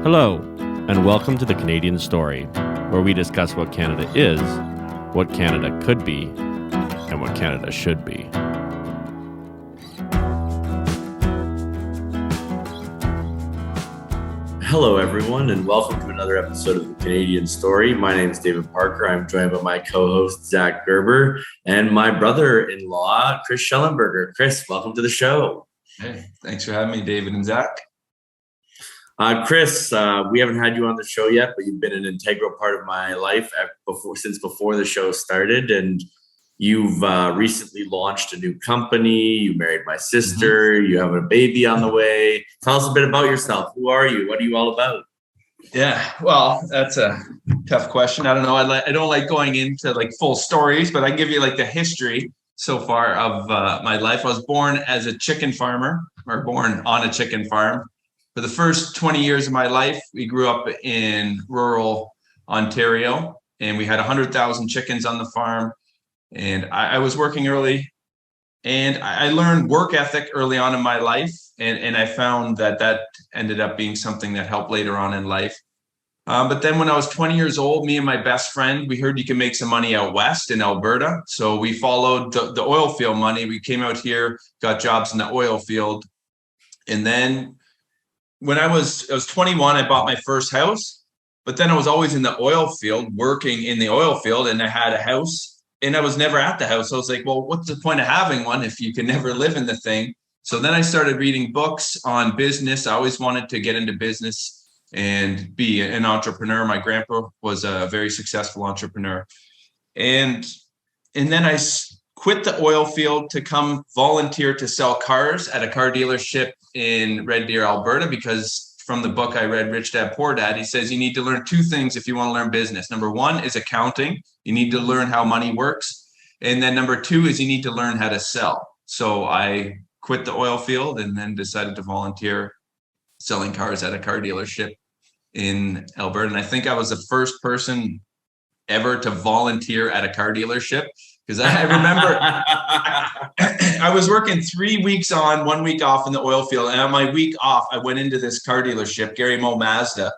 Hello, and welcome to the Canadian Story, where we discuss what Canada is, what Canada could be, and what Canada should be. Hello, everyone, and welcome to another episode of the Canadian Story. My name is David Parker. I'm joined by my co-host, Zach Gerber, and my brother-in-law, Chris Schellenberger. Chris, welcome to the show. Hey, thanks for having me, David and Zach. Chris, we haven't had you on the show yet, but you've been an integral part of my life since before the show started. And you've recently launched a new company. You married my sister. You have a baby on the way. Tell us a bit about yourself. Who are you? What are you all about? Yeah, well, that's a tough question. I don't know. I don't like going into like full stories, but I can give you like the history so far of my life. I was born as a chicken farmer, or born on a chicken farm. For the first 20 years of my life, we grew up in rural Ontario, and we had 100,000 chickens on the farm. And I was working early, and I learned work ethic early on in my life. And I found that ended up being something that helped later on in life. But then when I was 20 years old, me and my best friend, we heard you can make some money out west in Alberta. So we followed the oil field money. We came out here, got jobs in the oil field. And then when I was 21, I bought my first house, but then I was always in the oil field, working in the oil field, and I had a house and I was never at the house. I was like, well, what's the point of having one if you can never live in the thing? So then I started reading books on business. I always wanted to get into business and be an entrepreneur. My grandpa was a very successful entrepreneur. And then I quit the oil field to come volunteer to sell cars at a car dealership in Red Deer, Alberta, because from the book I read, Rich Dad, Poor Dad, he says you need to learn two things if you want to learn business. Number one is accounting. You need to learn how money works. And then number two is you need to learn how to sell. So I quit the oil field and then decided to volunteer selling cars at a car dealership in Alberta. And I think I was the first person ever to volunteer at a car dealership. Because I remember I was working 3 weeks on, 1 week off in the oil field. And on my week off, I went into this car dealership, Gary Mo Mazda.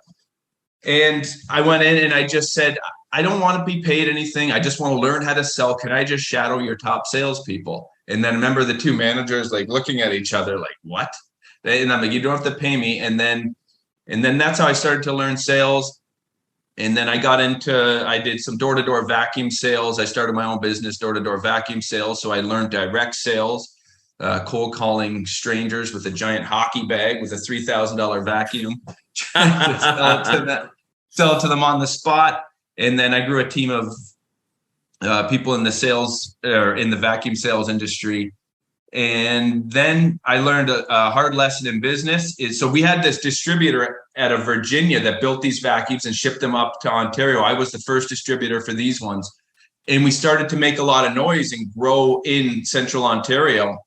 And I went in and I just said, I don't want to be paid anything. I just want to learn how to sell. Can I just shadow your top salespeople? And then remember the two managers like looking at each other like, what? And I'm like, you don't have to pay me. And then that's how I started to learn sales. And then I did some door-to-door vacuum sales. I started my own business, door-to-door vacuum sales. So I learned direct sales, cold calling strangers with a giant hockey bag with a $3,000 vacuum, sell it to them on the spot. And then I grew a team of people in the sales or in the vacuum sales industry. And then I learned a hard lesson in business. So we had this distributor out of Virginia that built these vacuums and shipped them up to Ontario. I was the first distributor for these ones. And we started to make a lot of noise and grow in central Ontario.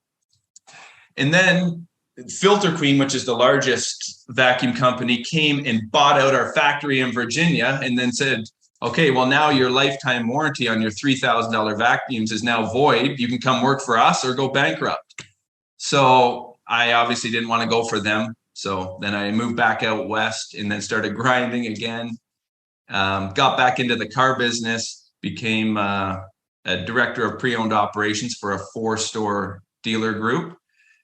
And then Filter Queen, which is the largest vacuum company, came and bought out our factory in Virginia and then said, okay, well, now your lifetime warranty on your $3,000 vacuums is now void. You can come work for us or go bankrupt. So I obviously didn't want to go for them. So then I moved back out west and then started grinding again. Got back into the car business, became a director of pre-owned operations for a 4-store dealer group.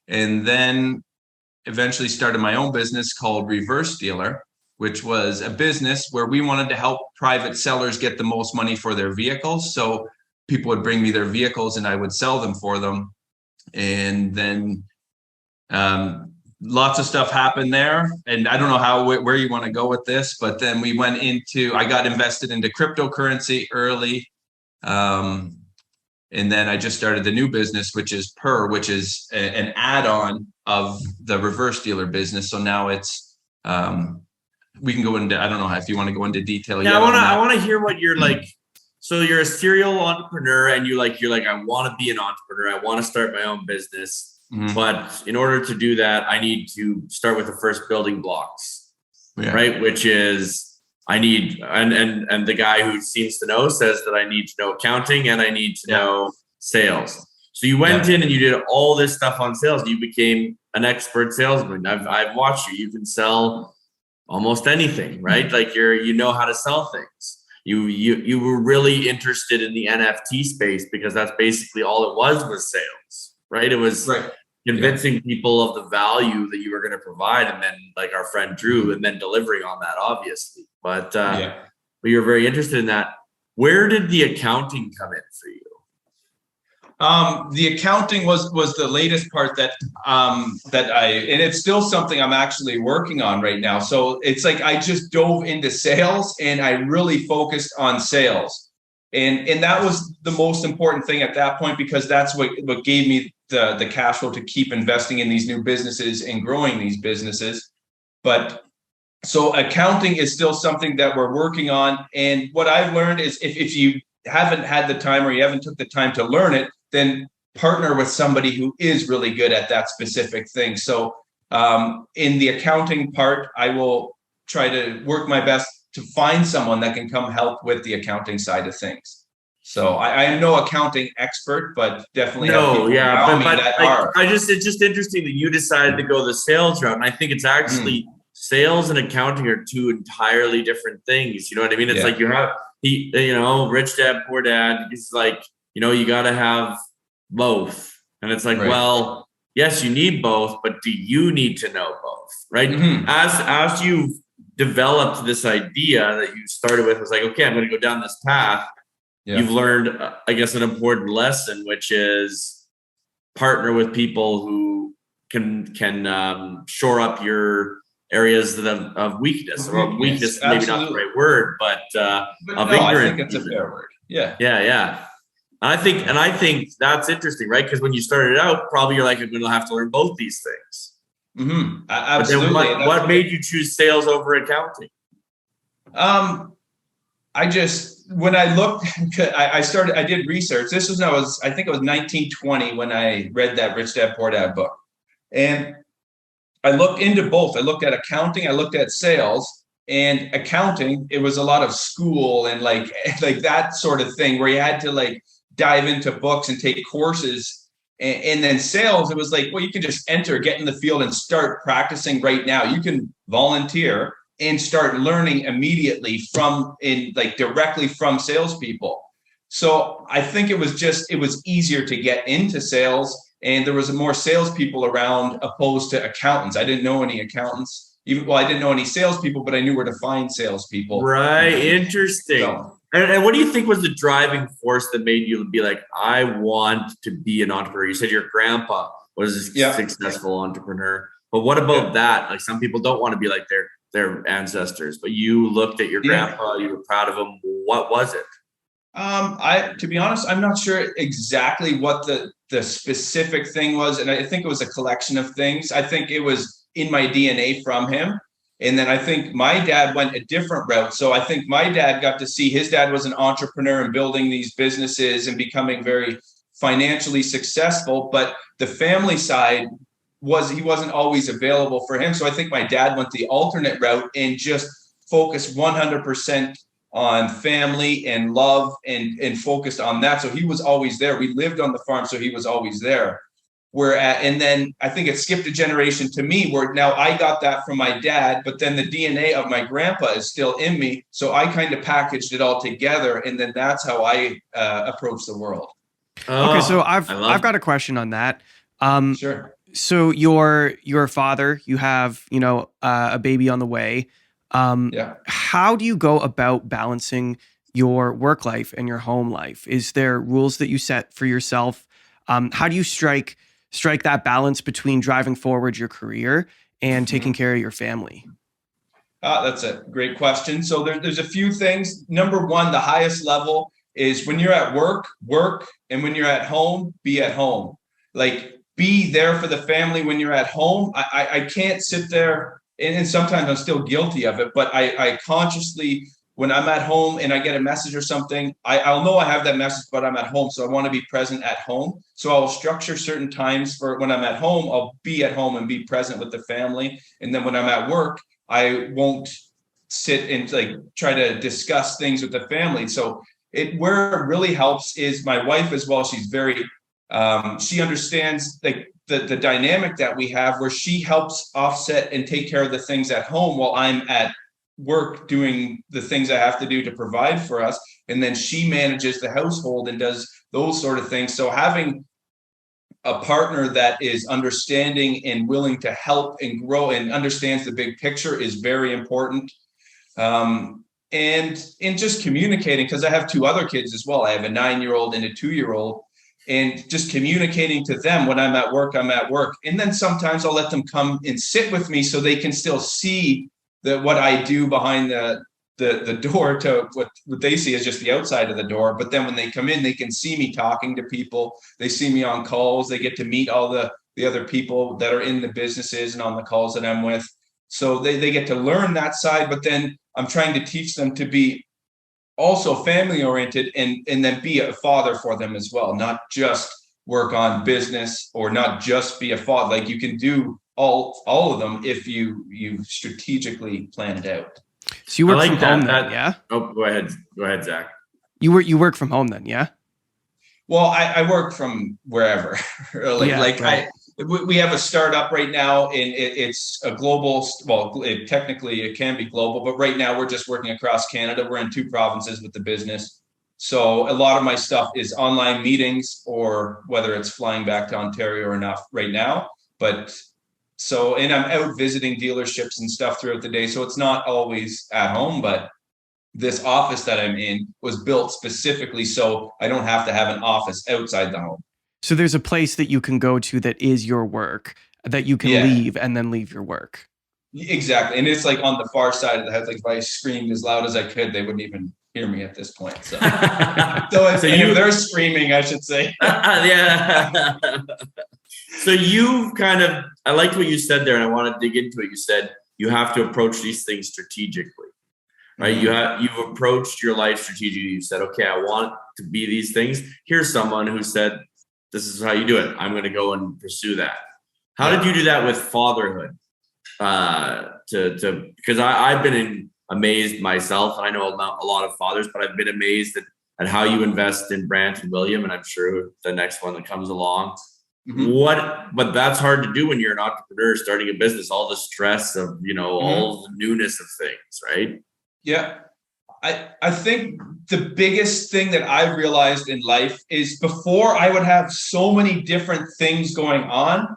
And then eventually started my own business called Reverse Dealer, which was a business where we wanted to help private sellers get the most money for their vehicles. So people would bring me their vehicles and I would sell them for them. And then lots of stuff happened there. And I don't know where you want to go with this, but then I got invested into cryptocurrency early. And then I just started the new business, which is which is an add-on of the Reverse Dealer business. So now it's, we can go into, I don't know if you want to go into detail. Yeah, I want to hear what you're like. So you're a serial entrepreneur and you're like, I want to be an entrepreneur. I want to start my own business. Mm-hmm. But in order to do that, I need to start with the first building blocks, right? Which is I need, and the guy who seems to know says that I need to know accounting and I need to know sales. So you went in and you did all this stuff on sales. You became an expert salesman. I've watched you. You can sell almost anything, right? Like you know how to sell things. You were really interested in the NFT space because that's basically all it was sales, right? It was convincing people of the value that you were going to provide, and then like our friend Drew, and then delivering on that, obviously. But you're very interested in that. Where did the accounting come in for you? The accounting was the latest part that and it's still something I'm actually working on right now. So it's like I just dove into sales and I really focused on sales. And that was the most important thing at that point, because that's what gave me the cash flow to keep investing in these new businesses and growing these businesses. But so accounting is still something that we're working on. And what I've learned is if you haven't had the time or you haven't took the time to learn it, then partner with somebody who is really good at that specific thing. So in the accounting part, I will try to work my best to find someone that can come help with the accounting side of things. So I am no accounting expert, but definitely it's just interesting that you decided to go the sales route. And I think it's actually sales and accounting are two entirely different things. You know what I mean? It's like you have Rich Dad, Poor Dad. It's like, you got to have both. And it's like, well, yes, you need both, but do you need to know both? Right. As you've developed this idea that you started with, was like, okay, I'm going to go down this path. You've learned, I guess, an important lesson, which is partner with people who can shore up your areas of weakness, or weakness, maybe not the right word, but of ignorance. I think it's a fair word. Yeah. I think that's interesting, right? Because when you started out, probably you're like, I'm going to have to learn both these things. Absolutely. But then what made you choose sales over accounting? When I looked, I did research. This was I think it was 1920 when I read that Rich Dad Poor Dad book. And I looked into both. I looked at accounting, I looked at sales. And accounting, it was a lot of school and like that sort of thing where you had to like dive into books and take courses. And then sales, it was like, well, you can just get in the field and start practicing right now. You can volunteer and start learning immediately directly from salespeople. So I think it was easier to get into sales, and there was more salespeople around opposed to accountants. I didn't know any accountants. I didn't know any salespeople, but I knew where to find salespeople. Right. Interesting. So, and what do you think was the driving force that made you be like, I want to be an entrepreneur? You said your grandpa was a successful entrepreneur, but what about that? Like, some people don't want to be like their ancestors, but you looked at your grandpa, you were proud of him. What was it? To be honest, I'm not sure exactly what the specific thing was. And I think it was a collection of things. I think it was in my DNA from him. And then I think my dad went a different route. So I think my dad got to see his dad was an entrepreneur and building these businesses and becoming very financially successful. But the family side he wasn't always available for him. So I think my dad went the alternate route and just focused 100% on family and love and focused on that. So he was always there. We lived on the farm, so he was always there. And then I think it skipped a generation to me, where now I got that from my dad, but then the DNA of my grandpa is still in me. So I kind of packaged it all together, and then that's how I approach the world. Okay, so I've got a question on that. Sure. So your father, you have a baby on the way. How do you go about balancing your work life and your home life? Is there rules that you set for yourself? How do you strike that balance between driving forward your career and taking care of your family? That's a great question. So there's a few things. Number one, the highest level is when you're at work, and when you're at home, be at home. Like, be there for the family when you're at home. I can't sit there, and sometimes I'm still guilty of it, but I consciously, when I'm at home and I get a message or something, I'll know I have that message, but I'm at home. So I want to be present at home. So I'll structure certain times for when I'm at home, I'll be at home and be present with the family. And then when I'm at work, I won't sit and try to discuss things with the family. So where it really helps is my wife as well. She's very, she understands the dynamic that we have where she helps offset and take care of the things at home while I'm at work doing the things I have to do to provide for us. And then she manages the household and does those sort of things. So having a partner that is understanding and willing to help and grow and understands the big picture is very important. And in just communicating, because I have 2 other kids as well. I have a 9-year-old and a 2-year-old, and just communicating to them when I'm at work, I'm at work. And then sometimes I'll let them come and sit with me so they can still see what I do behind the door to what they see is just the outside of the door. But then when they come in, they can see me talking to people. They see me on calls. They get to meet all the other people that are in the businesses and on the calls that I'm with. So they get to learn that side. But then I'm trying to teach them to be also family oriented and then be a father for them as well, not just work on business or not just be a father. Like you can do all of them if you strategically plan it out. So you work from home then, yeah? Oh, go ahead, Zach. You work from home then, yeah? Well, I work from wherever. Right. We have a startup right now, and it's a global. Well, technically it can be global, but right now we're just working across Canada. We're in 2 provinces with the business, so a lot of my stuff is online meetings, or whether it's flying back to Ontario or not right now. But and I'm out visiting dealerships and stuff throughout the day, so it's not always at home. But this office that I'm in was built specifically so I don't have to have an office outside the home. So there's a place that you can go to that is your work, that you can leave and then leave your work. Exactly. And it's like on the far side of the house. Like if I screamed as loud as I could, they wouldn't even hear me at this point. So, if they're screaming, I should say. Yeah. So you've I liked what you said there, and I want to dig into it. You said you have to approach these things strategically, right? Mm-hmm. You've approached your life strategically. You said, okay, I want to be these things. Here's someone who said, this is how you do it. I'm going to go and pursue that. How did you do that with fatherhood? Because I've been amazed myself, and I know not a lot of fathers, but I've been amazed at how you invest in Brant and William, and I'm sure the next one that comes along. Mm-hmm. But that's hard to do when you're an entrepreneur starting a business, all the stress of, all the newness of things, right? Yeah. I think the biggest thing that I realized in life is before I would have so many different things going on,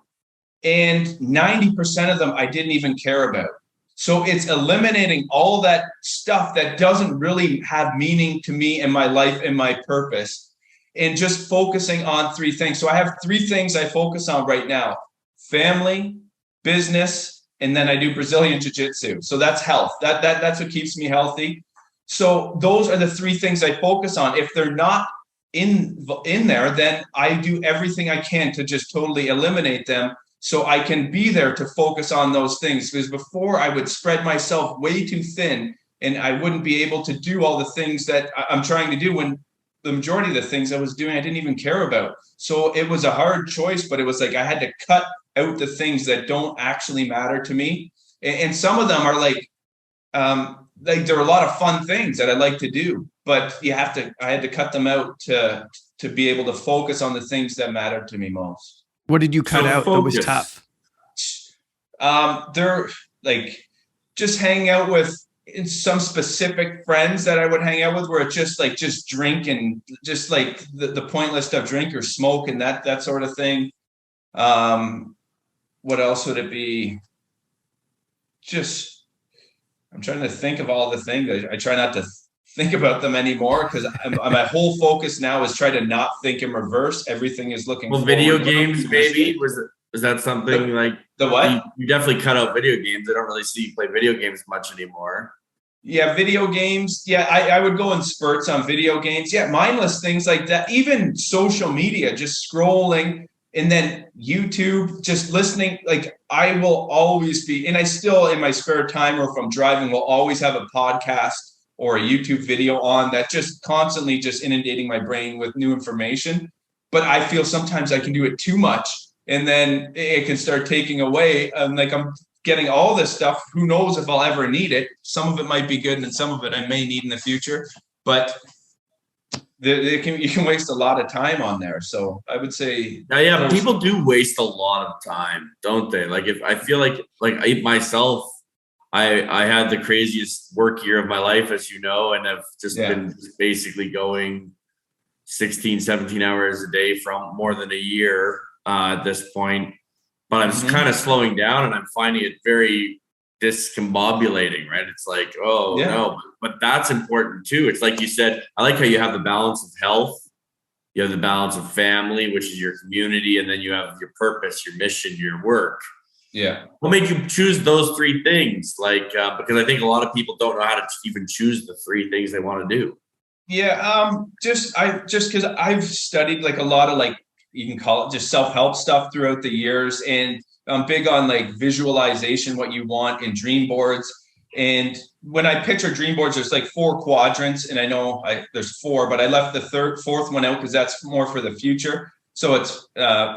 and 90% of them I didn't even care about. So it's eliminating all that stuff that doesn't really have meaning to me in my life and my purpose, and just focusing on 3 things. So I have 3 things I focus on right now: family, business, and then I do Brazilian Jiu-Jitsu. So that's health. That's what keeps me healthy. So those are the 3 things I focus on. If they're not in there, then I do everything I can to just totally eliminate them so I can be there to focus on those things. Because before I would spread myself way too thin and I wouldn't be able to do all the things that I'm trying to do, when the majority of the things I was doing, I didn't even care about. So it was a hard choice, but it was like I had to cut out the things that don't actually matter to me. And some of them are like there are a lot of fun things that I like to do, but I had to cut them out to be able to focus on the things that matter to me most. What did you cut out that was tough? They're like just hanging out with some specific friends that I would hang out with, where it's just drink and just like the pointless stuff, drink or smoke and that sort of thing. What else would it be? I'm trying to think of all the things. I try not to think about them anymore because my whole focus now is try to not think in reverse. Everything is looking. Well, video games, maybe was that something like the what? You definitely cut out video games. I don't really see you play video games much anymore. Yeah, video games. Yeah, I would go in spurts on video games. Yeah, mindless things like that. Even social media, just scrolling. And then YouTube, just listening, like I will always be, and I still in my spare time or if I'm driving, will always have a podcast or a YouTube video on that just constantly just inundating my brain with new information. But I feel sometimes I can do it too much and then it can start taking away. Like I'm getting all this stuff. Who knows if I'll ever need it? Some of it might be good and some of it I may need in the future. But you can waste a lot of time on there. So I would say, yeah, people do waste a lot of time, don't they? Like if I feel like I myself, I had the craziest work year of my life, as you know, and I've just been basically going 16, 17 hours a day for more than a year at this point. But I'm just kind of slowing down, and I'm finding it very discombobulating, right? It's like, no, but that's important too. It's like you said, I like how you have the balance of health, you have the balance of family, which is your community, and then you have your purpose, your mission, your work. Yeah. What made you choose those three things? Like, because I think a lot of people don't know how to even choose the three things they want to do. Yeah. Just because I've studied like a lot of like, you can call it just self-help stuff throughout the years. And I'm big on like visualization, what you want in dream boards. And when I picture dream boards, there's like 4 quadrants, and I know there's 4, but I left the fourth one out because that's more for the future. So it's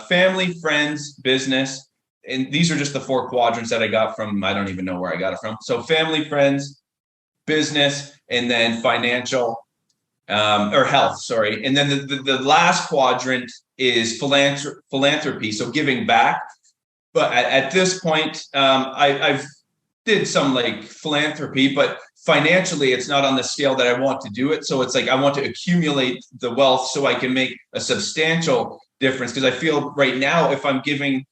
family, friends, business. And these are just the 4 quadrants that I got from, I don't even know where I got it from. So family, friends, business, and then financial or health, sorry. And then the last quadrant is philanthropy. So giving back. But at this point, I've did some like philanthropy, but financially it's not on the scale that I want to do it. So it's like, I want to accumulate the wealth so I can make a substantial difference. Because I feel right now, if I'm giving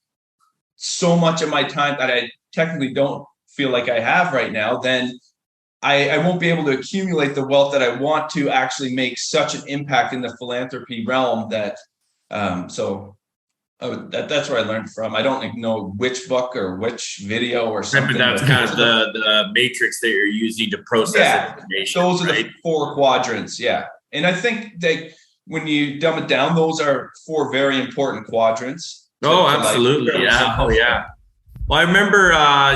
so much of my time that I technically don't feel like I have right now, then I won't be able to accumulate the wealth that I want to actually make such an impact in the philanthropy realm that, that's where I learned from. I don't know which book or which video or something. But that's kind of the matrix that you're using to process information. Those are the 4 quadrants. Yeah. And I think that when you dumb it down, those are 4 very important quadrants. Absolutely. Yeah. Well, I remember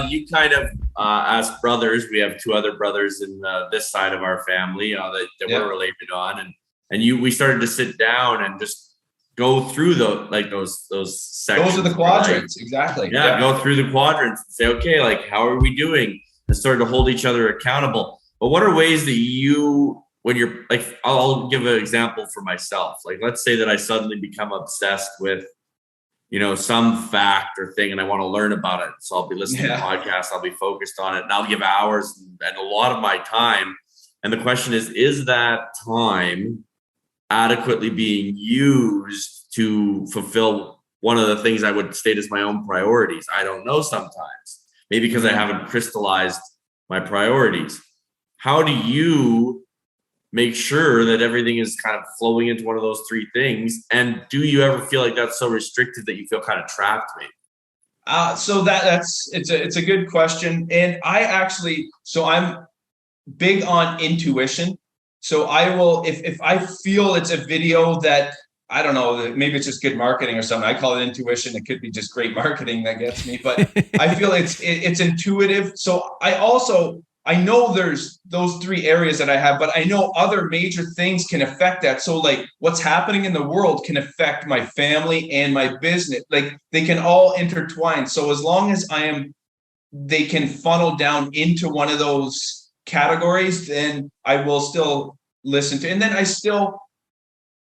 you kind of as brothers, we have 2 other brothers in this side of our family that we're related on. And we started to sit down and just go through those sections. Those are the quadrants, right? Exactly. Yeah, go through the quadrants and say, okay, like how are we doing? And start to hold each other accountable. But what are ways that you, when you're like, I'll give an example for myself. Like, let's say that I suddenly become obsessed with, some fact or thing, and I want to learn about it. So I'll be listening to podcasts, I'll be focused on it, and I'll give hours and a lot of my time. And the question is that time adequately being used to fulfill one of the things I would state as my own priorities? I don't know sometimes. Maybe because I haven't crystallized my priorities. How do you make sure that everything is kind of flowing into one of those 3 things? And do you ever feel like that's so restricted that you feel kind of trapped, maybe? So it's a good question. And I'm big on intuition. So I will, if I feel it's a video that, I don't know, maybe it's just good marketing or something. I call it intuition. It could be just great marketing that gets me, but I feel it's intuitive. So I know there's those 3 areas that I have, but I know other major things can affect that. So like what's happening in the world can affect my family and my business. Like they can all intertwine. So as long as they can funnel down into one of those categories, then I will still listen to, and then I still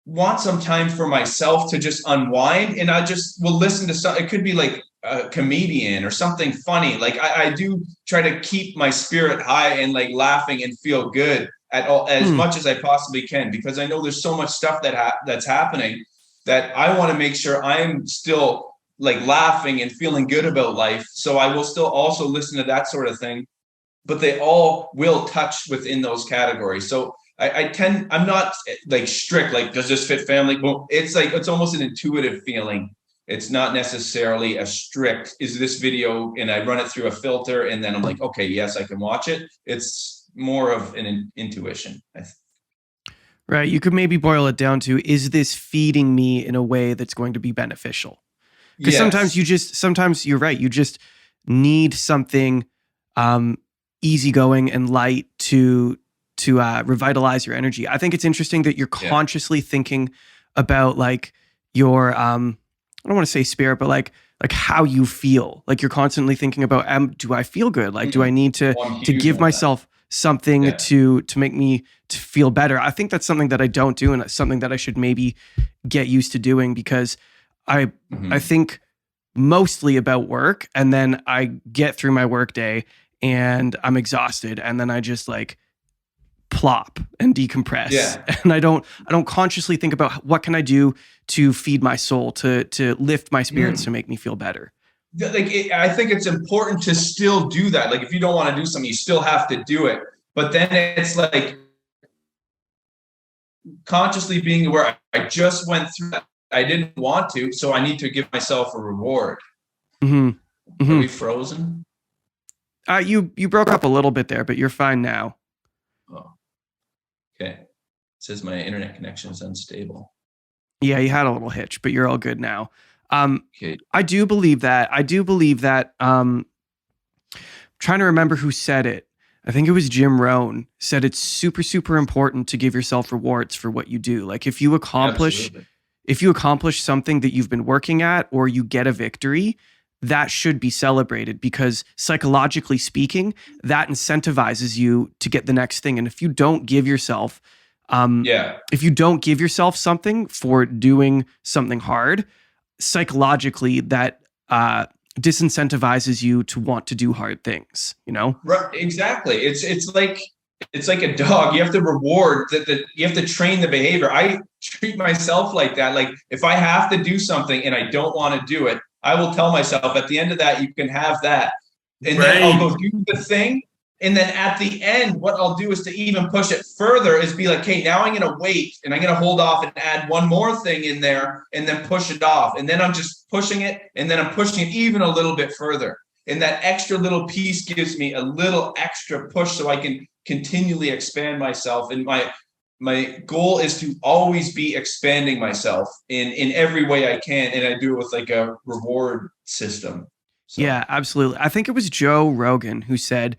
want some time for myself to just unwind, and I just will listen to something. It could be like a comedian or something funny. Like I do try to keep my spirit high and like laughing and feel good as much as I possibly can, because I know there's so much stuff that's happening that I want to make sure I'm still like laughing and feeling good about life. So I will still also listen to that sort of thing, but they all will touch within those categories. So I'm not like strict, like, does this fit family? Well, it's like, it's almost an intuitive feeling. It's not necessarily a strict, is this video, and I run it through a filter and then I'm like, okay, yes, I can watch it. It's more of an intuition, I think. Right. You could maybe boil it down to, is this feeding me in a way that's going to be beneficial? Because sometimes you're right. You just need something easygoing and light to revitalize your energy. I think it's interesting that you're consciously thinking about like your, I don't want to say spirit, but like how you feel. Like you're constantly thinking about, do I feel good? Like, do I need to give myself something to make me to feel better. I think that's something that I don't do, and it's something that I should maybe get used to doing, because I think mostly about work, and then I get through my work day and I'm exhausted, and then I just like plop and decompress. And I don't consciously think about what can I do to feed my soul, to lift my spirits, to make me feel better. Like I think it's important to still do that. Like if you don't want to do something, you still have to do it. But then it's like consciously being aware, I just went through that. I didn't want to, so I need to give myself a reward. Are we frozen? You broke up a little bit there, but you're fine now. Oh, okay. It says my internet connection is unstable. Yeah, you had a little hitch, but you're all good now. Okay. I do believe that. Trying to remember who said it. I think it was Jim Rohn said it's super, super important to give yourself rewards for what you do. Like if you accomplish something that you've been working at, or you get a victory, that should be celebrated, because psychologically speaking, that incentivizes you to get the next thing. And if you don't give yourself, something for doing something hard, psychologically that disincentivizes you to want to do hard things, you know? Right, exactly. It's like a dog. You have to reward that. You have to train the behavior. I treat myself like that. Like if I have to do something and I don't want to do it, I will tell myself at the end of that, you can have that. And then I'll go do the thing. And then at the end, what I'll do is to even push it further is be like, hey, now I'm going to wait and I'm going to hold off and add one more thing in there and then push it off. And then I'm just pushing it, and then I'm pushing it even a little bit further. And that extra little piece gives me a little extra push so I can continually expand myself. And my goal is to always be expanding myself in every way I can. And I do it with like a reward system. So. Yeah, absolutely. I think it was Joe Rogan who said,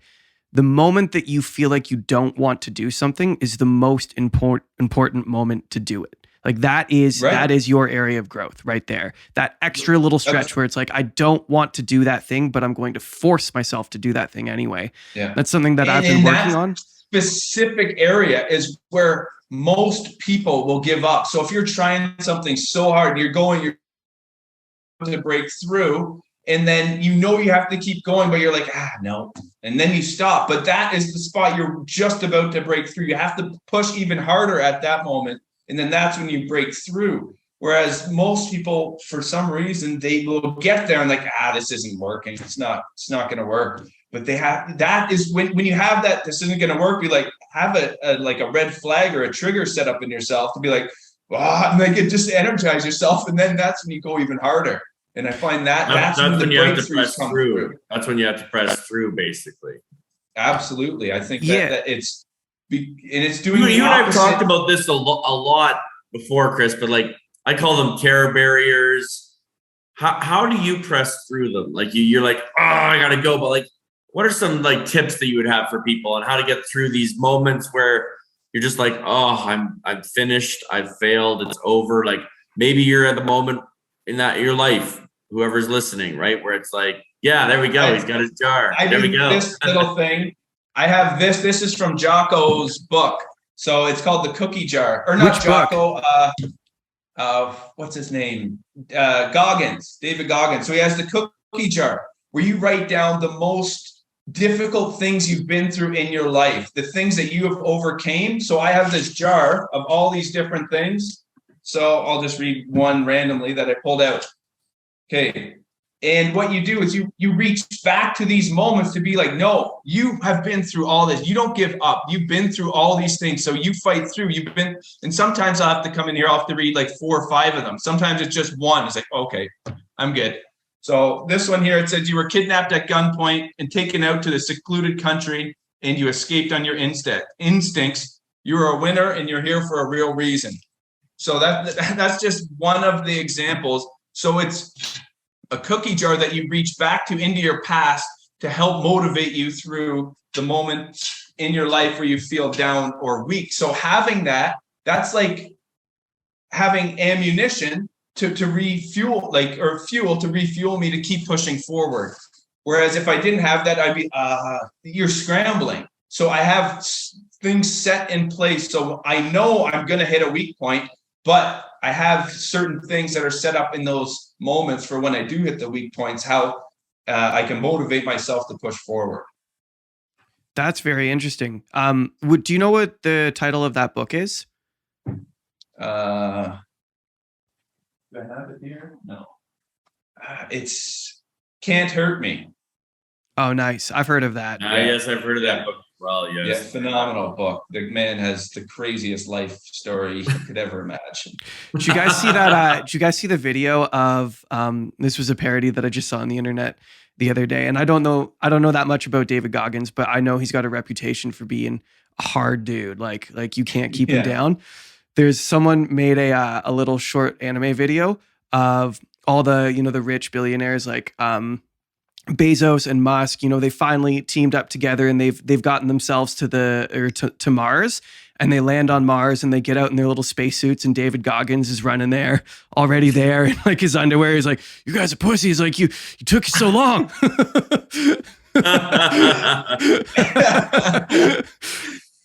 the moment that you feel like you don't want to do something is the most important moment to do it. Like that is your area of growth right there. That extra little stretch where it's like, I don't want to do that thing, but I'm going to force myself to do that thing anyway. Yeah. That's something that I've been working on. Specific area is where most people will give up. So if you're trying something so hard, you're to break through, and then you have to keep going, but you're like, no. And then you stop. But that is the spot you're just about to break through. You have to push even harder at that moment. And then that's when you break through. Whereas most people, for some reason, they will get there and like, this isn't working. It's not going to work. But that is when you have that, this isn't going to work. You like have a red flag or a trigger set up in yourself to be like, and like it just energize yourself. And then that's when you go even harder. And I find that's when you have to press through. That's when you have to press through, basically. Absolutely. I think that it's doing you and I've talked about this a lot before, Chris, but like I call them terror barriers. How do you press through them? Like you're like, I gotta go, but like what are some like tips that you would have for people on how to get through these moments where you're just like, I'm finished, I've failed, it's over. Like maybe you're at the moment in your life, whoever's listening, right? Where it's like, there we go. He's got his jar. There we go. This little thing. I have this. This is from Jocko's book. So it's called The Cookie Jar. Or not Jocko. What's his name? Goggins. David Goggins. So he has the cookie jar where you write down the most difficult things you've been through in your life, the things that you have overcame. So I have this jar of all these different things. So I'll just read one randomly that I pulled out. Okay. And what you do is you reach back to these moments to be like, no, you have been through all this. You don't give up. You've been through all these things. So you fight through. And sometimes I'll have to come in here. I'll have to read like 4 or 5 of them. Sometimes it's just one. It's like, okay, I'm good. So this one here, it says you were kidnapped at gunpoint and taken out to the secluded country and you escaped on your instincts. You are a winner and you're here for a real reason. So that's just one of the examples. So it's a cookie jar that you reach back to into your past to help motivate you through the moment in your life where you feel down or weak. So having that's like having ammunition to refuel, fuel to refuel me to keep pushing forward. Whereas if I didn't have that, I'd be, you're scrambling. So I have things set in place. So I know I'm going to hit a weak point, but I have certain things that are set up in those moments for when I do hit the weak points, how I can motivate myself to push forward. That's very interesting. Do you know what the title of that book is? Do I have it here? No. It's Can't Hurt Me. Oh, nice. I've heard of that. Yes, I've heard of that book as well. Yes. Yeah, phenomenal book. The man has the craziest life story you could ever imagine. Did you guys see that? Did you guys see the video of this was a parody that I just saw on the internet the other day? And I don't know that much about David Goggins, but I know he's got a reputation for being a hard dude. Like you can't keep him down. There's someone made a little short anime video of all the, the rich billionaires like Bezos and Musk. They finally teamed up together and they've gotten themselves to Mars, and they land on Mars and they get out in their little spacesuits, and David Goggins is running there already there in like his underwear. He's like, "You guys are pussies. Like you took so long."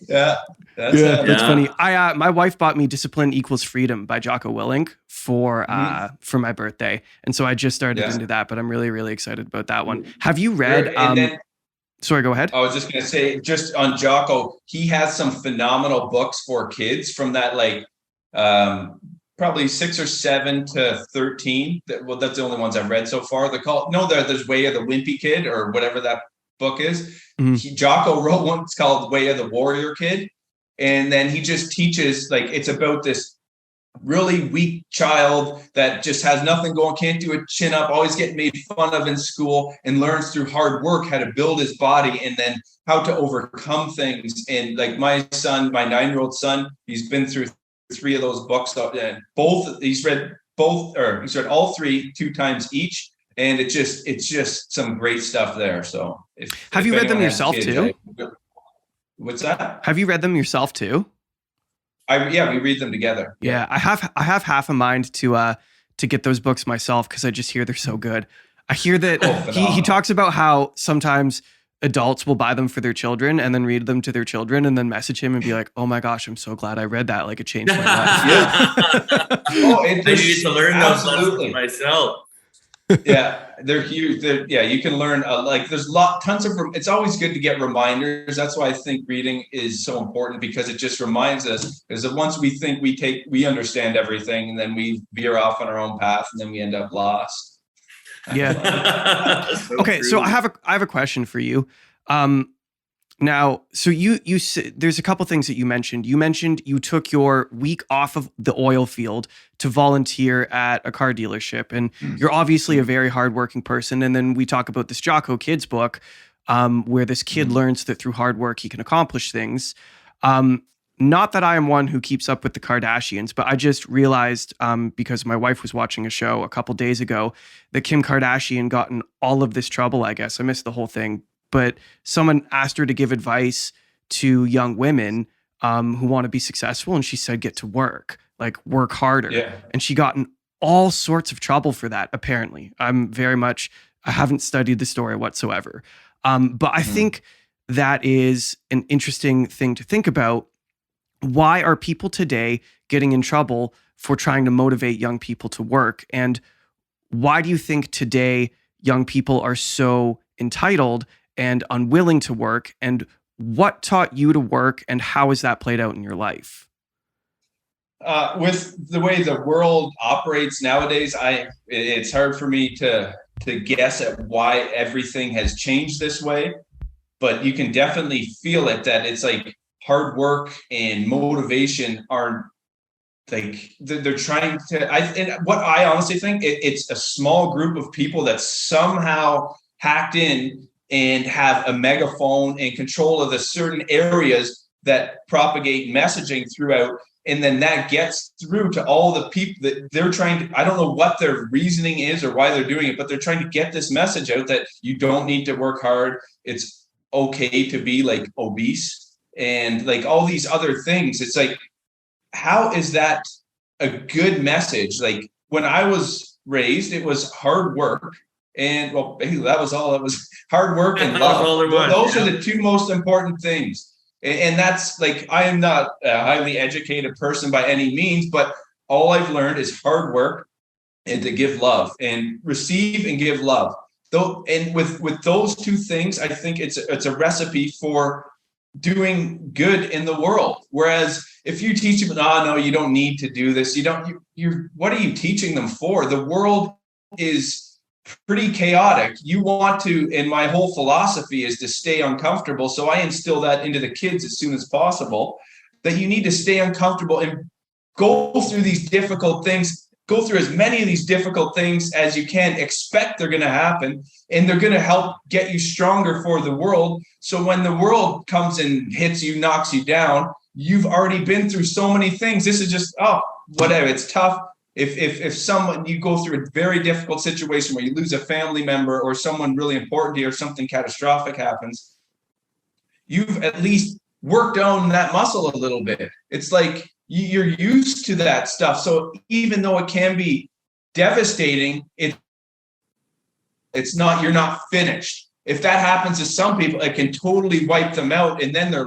Yeah. That's funny. My wife bought me Discipline Equals Freedom by Jocko Willink for my birthday, and so I just started into that. But I'm really, really excited about that one. Have you read? Sorry, go ahead. I was just going to say, just on Jocko, he has some phenomenal books for kids from that probably 6 or 7 to 13. That's the only ones I've read so far. There's Way of the Wimpy Kid or whatever that book is. Jocko wrote one. It's called Way of the Warrior Kid. And then he just teaches, it's about this really weak child that just has nothing going, can't do a chin up, always getting made fun of in school, and learns through hard work how to build his body and then how to overcome things. And like my son, my 9-year-old son, he's been through 3 of those books, and he's read all 3 2 times each. And it's just some great stuff there. So have you read them yourself too? What's that? Have you read them yourself too? We read them together. Yeah, I have half a mind to get those books myself because I just hear they're so good. I hear that he talks about how sometimes adults will buy them for their children and then read them to their children and then message him and be like, "Oh my gosh, I'm so glad I read that. Like it changed my life." I need to learn those lessons myself. Yeah, they're huge. You can learn there's tons of. It's always good to get reminders. That's why I think reading is so important, because it just reminds us. Because once we think we understand everything, and then we veer off on our own path, and then we end up lost. Yeah. Okay, so I have a question for you. Now, so you there's a couple things that you mentioned. You mentioned you took your week off of the oil field to volunteer at a car dealership, and you're obviously a very hardworking person. And then we talk about this Jocko Kids book, where this kid learns that through hard work he can accomplish things. Not that I am one who keeps up with the Kardashians, but I just realized, because my wife was watching a show a couple days ago, that Kim Kardashian got in all of this trouble. I guess I missed the whole thing. But someone asked her to give advice to young women who want to be successful. And she said, get to work, work harder. Yeah. And she got in all sorts of trouble for that, apparently. I haven't studied the story whatsoever. But I think that is an interesting thing to think about. Why are people today getting in trouble for trying to motivate young people to work? And why do you think today young people are so entitled and unwilling to work? And what taught you to work, and how has that played out in your life? With the way the world operates nowadays, it's hard for me to guess at why everything has changed this way, but you can definitely feel it, that it's like hard work and motivation are they're trying to, and what I honestly think, it's a small group of people that somehow hacked in and have a megaphone and control of the certain areas that propagate messaging throughout. And then that gets through to all the people that they're trying to, I don't know what their reasoning is or why they're doing it, but they're trying to get this message out that you don't need to work hard. It's okay to be obese and all these other things. It's how is that a good message? When I was raised, it was hard work And well, that was all. It was hard work and That love. was all there was, Those are the two most important things. And that's like, I am not a highly educated person by any means, but all I've learned is hard work and to give love and receive and give love. Though, and with those two things, I think it's a recipe for doing good in the world. Whereas if you teach them, no, you don't need to do this. You're what are you teaching them for? The world is pretty chaotic. You want to, and my whole philosophy is to stay uncomfortable. So I instill that into the kids as soon as possible, that you need to stay uncomfortable and go through these difficult things, go through as many of these difficult things as you can, expect they're going to happen, and they're going to help get you stronger for the world. So when the world comes and hits you, knocks you down, you've already been through so many things. This is just, whatever. It's tough. If someone, you go through a very difficult situation where you lose a family member or someone really important to you or something catastrophic happens, you've at least worked on that muscle a little bit. It's like you're used to that stuff. So even though it can be devastating, it's not, you're not finished. If that happens to some people, it can totally wipe them out. And then they're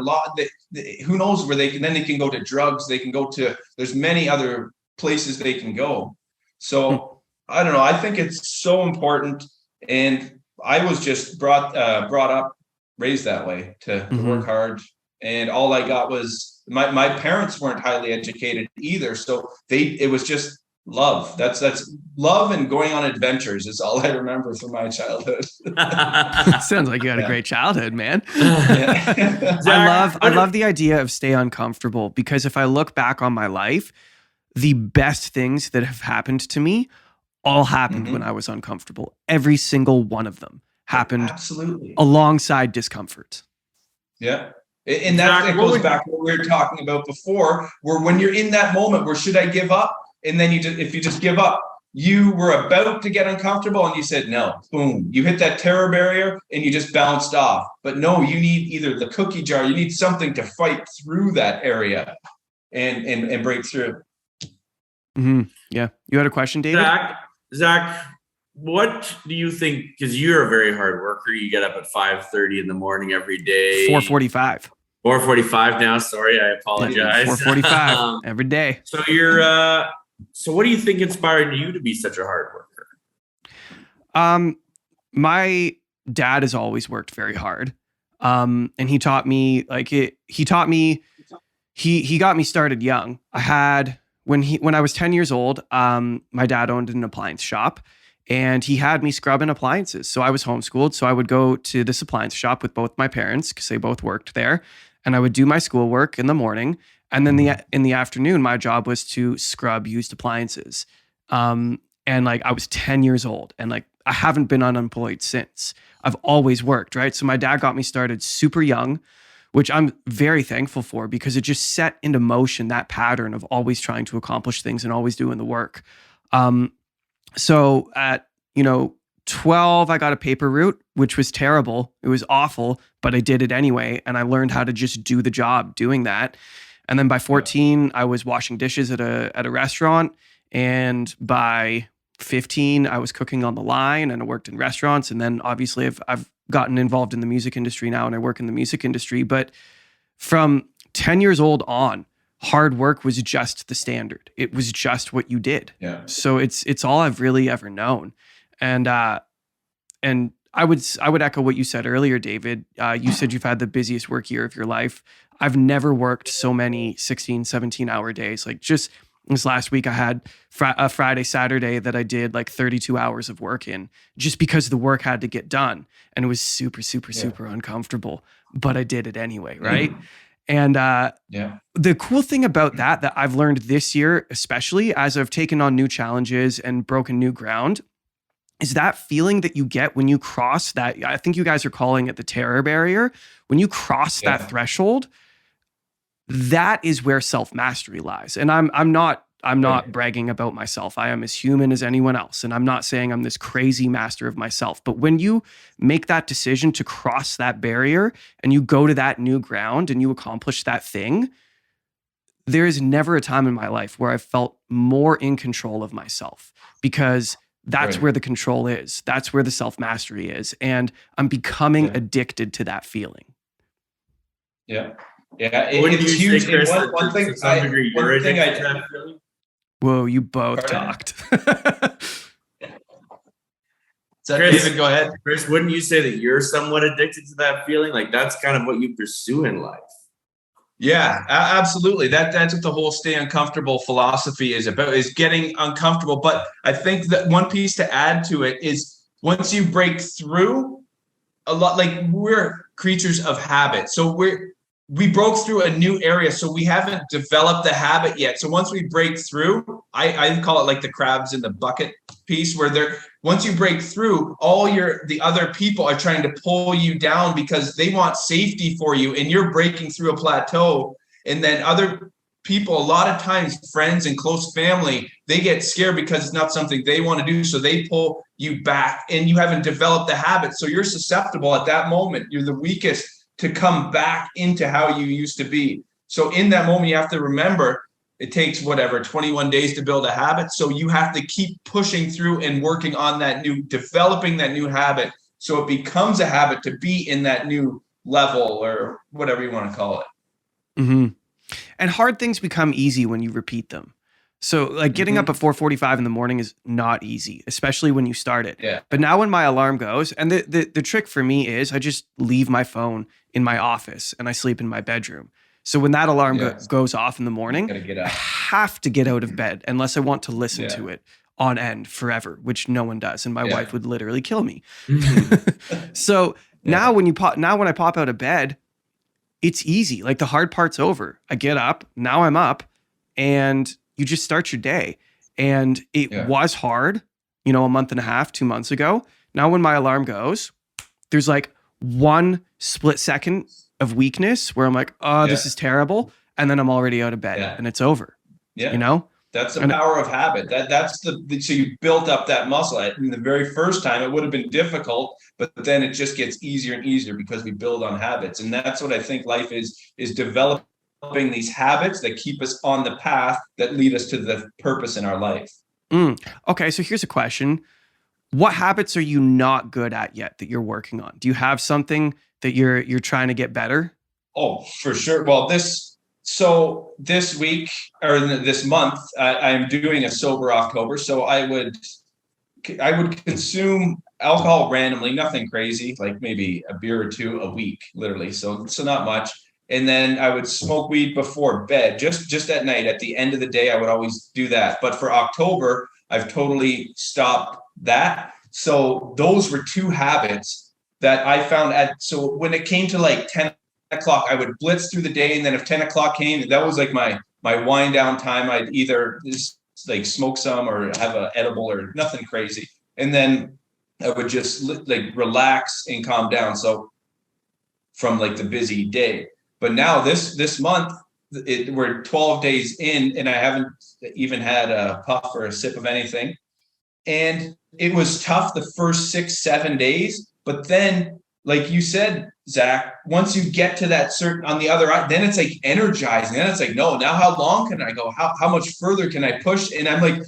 who knows where they can go to drugs. They can go to, there's many other places they can go. So I don't know. I think it's so important. And I was just brought up, raised that way to work hard. And all I got was my parents weren't highly educated either. So it was just love. That's love and going on adventures is all I remember from my childhood. Sounds like you had a great childhood, man. Yeah. I love the idea of stay uncomfortable, because if I look back on my life, the best things that have happened to me all happened when I was uncomfortable. Every single one of them happened alongside discomfort. Yeah. And that goes back to what we were talking about before, where when you're in that moment where should I give up? And then if you just give up, you were about to get uncomfortable and you said no, boom, you hit that terror barrier and you just bounced off. But no, you need either the cookie jar, you need something to fight through that area and break through. Yeah. You had a question, David? Zach, what do you think? Because you're a very hard worker. You get up at 5:30 in the morning every day. 4:45. 4:45 now. Sorry, I apologize. 4:45 every day. So so what do you think inspired you to be such a hard worker? My dad has always worked very hard. And he taught me he got me started young. When I was 10 years old, my dad owned an appliance shop and he had me scrubbing appliances. So I was homeschooled. So I would go to this appliance shop with both my parents because they both worked there. And I would do my schoolwork in the morning. And then in the afternoon, my job was to scrub used appliances. And I was 10 years old and I haven't been unemployed since. I've always worked, right? So my dad got me started super young, which I'm very thankful for because it just set into motion that pattern of always trying to accomplish things and always doing the work. So at, 12, I got a paper route, which was terrible. It was awful, but I did it anyway. And I learned how to just do the job doing that. And then by 14, I was washing dishes at a restaurant. And by 15, I was cooking on the line and I worked in restaurants. And then obviously I've gotten involved in the music industry now and I work in the music industry. But from 10 years old on, hard work was just the standard. It was just what you did. Yeah. So it's all I've really ever known. And I would echo what you said earlier, David. You said you've had the busiest work year of your life. I've never worked so many 16, 17-hour days. Like just this last week, I had a Friday, Saturday that I did 32 hours of work in just because the work had to get done. And it was super, super, super uncomfortable, but I did it anyway, right? And the cool thing about that I've learned this year, especially as I've taken on new challenges and broken new ground, is that feeling that you get when you cross that. I think you guys are calling it the terror barrier. When you cross that threshold, that is where self-mastery lies. And I'm not bragging about myself. I am as human as anyone else. And I'm not saying I'm this crazy master of myself. But when you make that decision to cross that barrier and you go to that new ground and you accomplish that thing, there is never a time in my life where I felt more in control of myself because That's Right. where the control is. That's where the self-mastery is. And I'm becoming addicted to that feeling. Yeah. Yeah. Wouldn't It's you huge. say, Chris, And that to some degree you're addicted to that feeling? Whoa, you both Pardon? talked. Is that Chris, David? Go ahead. Chris, wouldn't you say that you're somewhat addicted to that feeling? Like that's kind of what you pursue in life. Yeah, absolutely. That's what the whole stay uncomfortable philosophy is about, is getting uncomfortable. But I think that one piece to add to it is once you break through a lot, like we're creatures of habit. So we broke through a new area. So we haven't developed the habit yet. So once we break through, I call it like the crabs in the bucket piece, where once you break through, the other people are trying to pull you down because they want safety for you, and you're breaking through a plateau. And then other people, a lot of times friends and close family, they get scared because it's not something they want to do, so they pull you back, and you haven't developed the habit. So you're susceptible at that moment. You're the weakest to come back into how you used to be. So in that moment, you have to remember it takes 21 days to build a habit. So you have to keep pushing through and working on developing that new habit, so it becomes a habit to be in that new level, or whatever you want to call it. Mm-hmm. And hard things become easy when you repeat them. So like getting up at 4:45 in the morning is not easy, especially when you start it. Yeah. But now when my alarm goes, and the trick for me is I just leave my phone in my office and I sleep in my bedroom. So when that alarm goes off in the morning, I have to get out of bed unless I want to listen to it on end forever, which no one does. And my wife would literally kill me. So now when I pop out of bed, it's easy. Like the hard part's over. I get up, now I'm up, and you just start your day. And it was hard, a month and a half, 2 months ago. Now when my alarm goes, there's like one split second of weakness where I'm like, oh, this is terrible. And then I'm already out of bed and it's over. Yeah. That's the power of habit. So you built up that muscle. In the very first time, it would have been difficult, but then it just gets easier and easier because we build on habits. And that's what I think life is developing these habits that keep us on the path that lead us to the purpose in our life. Okay, so here's a question. What habits are you not good at yet that you're working on? Do you have something that you're trying to get better? Oh, for sure. Well, this week or this month, I'm doing a sober October. So I would consume alcohol randomly, nothing crazy, like maybe a beer or two a week, literally. So not much. And then I would smoke weed before bed, just at night. At the end of the day, I would always do that. But for October, I've totally stopped that. So those were two habits that I found so when it came to like 10 o'clock, I would blitz through the day. And then if 10 o'clock came, that was like my wind down time. I'd either just like smoke some or have an edible or nothing crazy. And then I would just like relax and calm down. So from like the busy day. But now this month, we're 12 days in and I haven't even had a puff or a sip of anything. And it was tough the first 6-7 days. But then, like you said, Zach, once you get to that certain on the other end, then it's like energizing. Then it's like, no, now how long can I go? How much further can I push? And I'm like,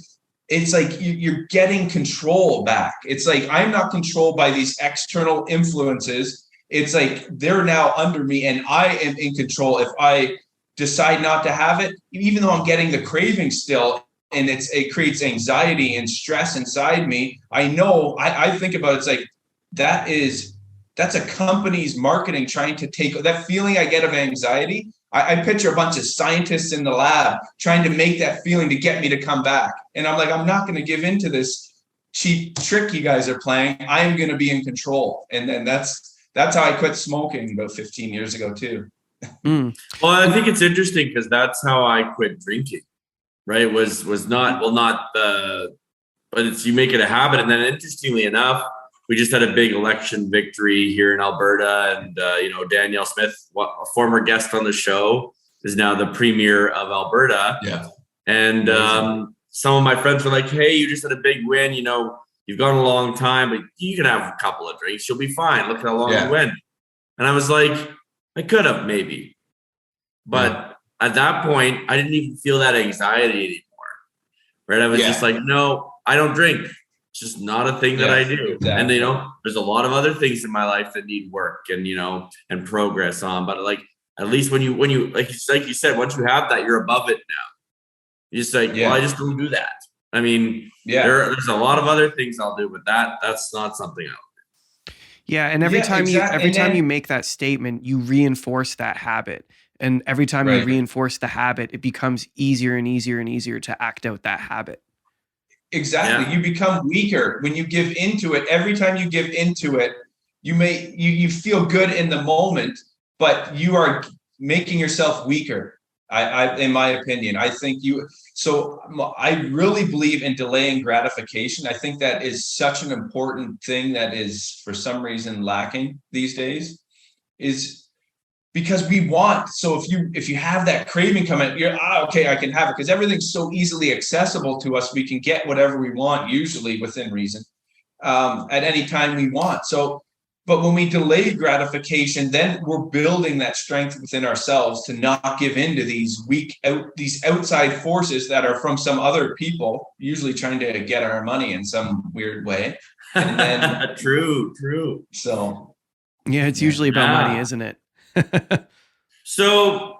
it's like you're getting control back. It's like I'm not controlled by these external influences. It's like they're now under me and I am in control. If I decide not to have it, even though I'm getting the craving still, and it creates anxiety and stress inside me, I know I think about it, it's like that's a company's marketing trying to take that feeling I get of anxiety. I picture a bunch of scientists in the lab trying to make that feeling to get me to come back. And I'm like, I'm not going to give in to this cheap trick you guys are playing. I am going to be in control. And then that's how I quit smoking about 15 years ago too. Well, I think it's interesting because that's how I quit drinking, right? Was not but it's, you make it a habit. And then interestingly enough, we just had a big election victory here in Alberta. And, Danielle Smith, a former guest on the show, is now the premier of Alberta. Yeah. And some of my friends were like, hey, you just had a big win. You've gone a long time, but you can have a couple of drinks. You'll be fine. Look how long you went. And I was like, I could have maybe. But at that point, I didn't even feel that anxiety anymore. Right? I was just like, no, I don't drink. It's just not a thing that I do. Exactly. And there's a lot of other things in my life that need work and and progress on. But like at least when you like you said, once you have that, you're above it now. You're just like, well, I just don't do that. I mean, there's a lot of other things I'll do, but that's not something else. Yeah, and every time you make that statement, you reinforce that habit. And every time you reinforce the habit, it becomes easier and easier and easier to act out that habit. Exactly. Yeah. You become weaker when you give into it. Every time you give into it, you feel good in the moment, but you are making yourself weaker. I in my opinion, I really believe in delaying gratification. I think that is such an important thing that is for some reason lacking these days, is because we want. So if you have that craving coming, you're okay, I can have it, because everything's so easily accessible to us. We can get whatever we want, usually within reason, at any time we want. So, but when we delay gratification, then we're building that strength within ourselves to not give in to these these outside forces that are from some other people, usually trying to get our money in some weird way. And then, True. So, yeah, it's usually about money, isn't it? So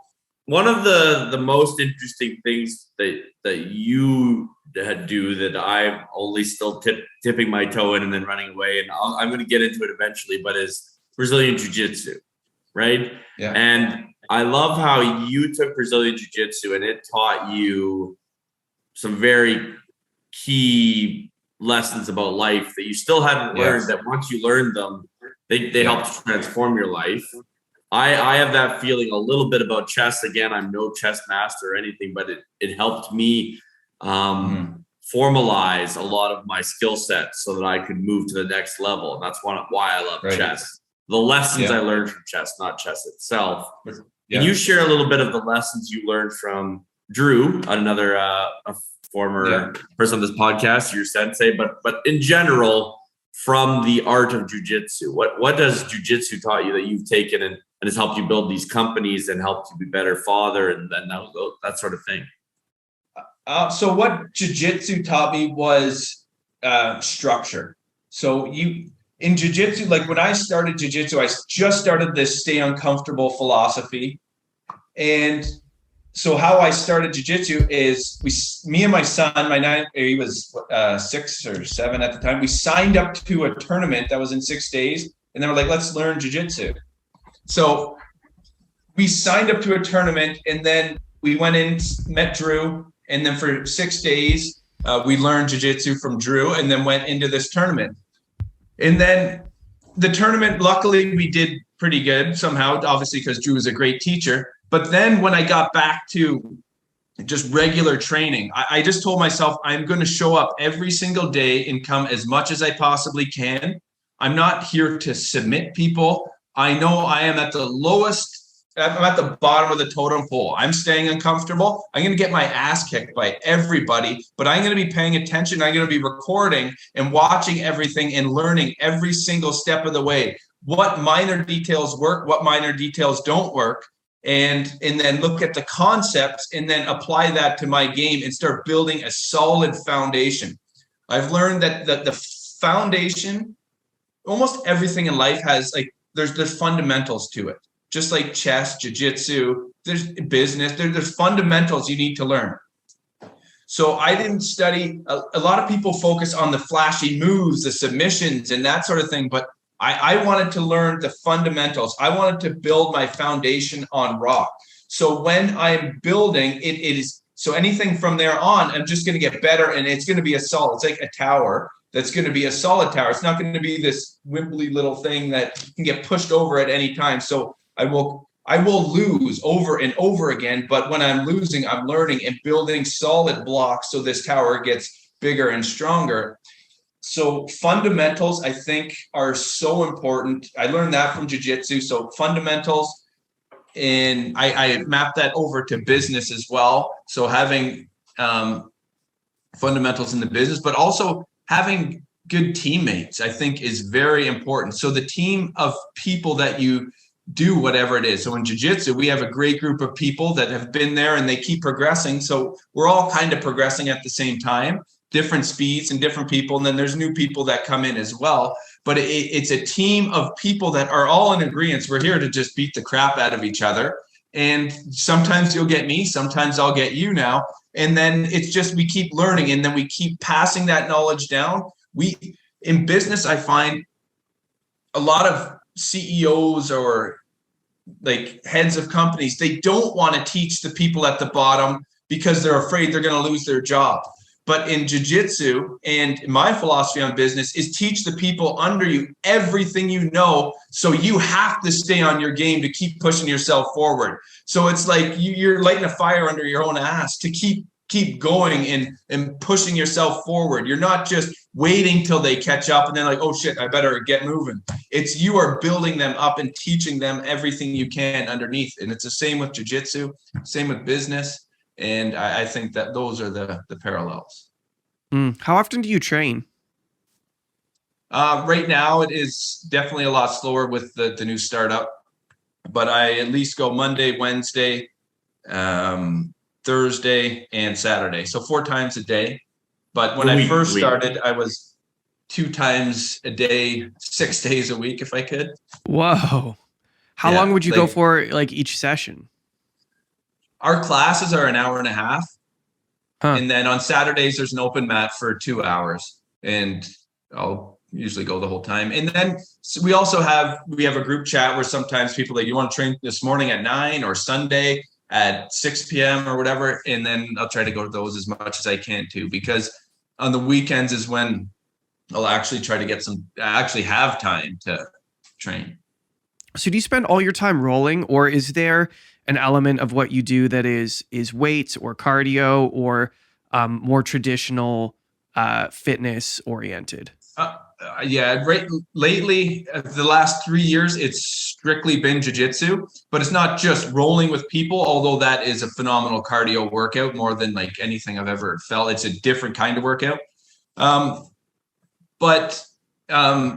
one of the most interesting things that you do that I'm only still tipping my toe in and then running away, and I'm going to get into it eventually, but is Brazilian Jiu-Jitsu, right? Yeah. And I love how you took Brazilian Jiu-Jitsu and it taught you some very key lessons about life that you still hadn't learned, that once you learned them, they helped transform your life. I have that feeling a little bit about chess. Again, I'm no chess master or anything, but it helped me formalize a lot of my skill sets so that I could move to the next level. And that's why I love chess. The lessons I learned from chess, not chess itself. Can you share a little bit of the lessons you learned from Drew, another a former person on this podcast, your sensei, but in general, from the art of jiu-jitsu? What does jiu-jitsu taught you that you've taken and has helped you build these companies and helped you be a better father and that sort of thing? So what jiu-jitsu taught me was structure. So in jiu-jitsu, like when I started jiu-jitsu, I just started this stay uncomfortable philosophy. And so how I started jiu-jitsu is me and my son, he was 6 or 7 at the time. We signed up to a tournament that was in 6 days, and then we're like, let's learn jiu-jitsu. So we signed up to a tournament, and then we went in, met Drew, and then for 6 days, we learned jiu-jitsu from Drew, and then went into this tournament. And then the tournament, luckily, we did pretty good somehow, obviously, because Drew was a great teacher. But then when I got back to just regular training, I just told myself, I'm going to show up every single day and come as much as I possibly can. I'm not here to submit people. I know I am at the lowest, I'm at the bottom of the totem pole. I'm staying uncomfortable. I'm going to get my ass kicked by everybody, but I'm going to be paying attention. I'm going to be recording and watching everything and learning every single step of the way. What minor details work, what minor details don't work. And then look at the concepts and then apply that to my game and start building a solid foundation. I've learned that the foundation, almost everything in life has there's fundamentals to it. Just like chess, jiu-jitsu, there's business, there's fundamentals you need to learn. So I didn't study, a lot of people focus on the flashy moves, the submissions and that sort of thing, but I wanted to learn the fundamentals. I wanted to build my foundation on rock. So when I'm building, it is, so anything from there on, I'm just going to get better and it's going to be a solid, it's like a tower that's going to be a solid tower. It's not going to be this wimply little thing that can get pushed over at any time. So I will lose over and over again, but when I'm losing, I'm learning and building solid blocks so this tower gets bigger and stronger. So fundamentals, I think, are so important. I learned that from jiu-jitsu. So fundamentals, and I mapped that over to business as well. So having fundamentals in the business, but also having good teammates, I think, is very important. So the team of people that you do whatever it is. So in jiu-jitsu, we have a great group of people that have been there and they keep progressing. So we're all kind of progressing at the same time. different speeds and different people. And then there's new people that come in as well. But it's a team of people that are all in agreement. We're here to just beat the crap out of each other. And sometimes you'll get me, sometimes I'll get you now. And then it's just, we keep learning, and then we keep passing that knowledge down. In business, I find a lot of CEOs or like heads of companies, they don't want to teach the people at the bottom because they're afraid they're going to lose their job. But in jiu-jitsu, and my philosophy on business is teach the people under you everything you know, so you have to stay on your game to keep pushing yourself forward. So it's like you're lighting a fire under your own ass to keep going and pushing yourself forward. You're not just waiting till they catch up and then like, oh shit, I better get moving. It's you are building them up and teaching them everything you can underneath. And it's the same with jiu-jitsu, same with business. And I think that those are the parallels. How often do you train? Right now, it is definitely a lot slower with the new startup. But I at least go Monday, Wednesday, Thursday, and Saturday. So 4 times a day. But when I first started, I was 2 times a day, 6 days a week if I could. Whoa. How long would you go for like each session? Our classes are an hour and a half. And then on Saturdays, there's an open mat for 2 hours. And I'll usually go the whole time. And then we also have a group chat where sometimes people like, you want to train this morning at 9 or Sunday at 6 p.m. or whatever. And then I'll try to go to those as much as I can too, because on the weekends is when I'll actually try to actually have time to train. So do you spend all your time rolling, or is there an element of what you do that is weights or cardio or more traditional fitness oriented? Lately, the last 3 years, it's strictly been jiu-jitsu, but it's not just rolling with people, although that is a phenomenal cardio workout more than like anything I've ever felt. It's a different kind of workout. But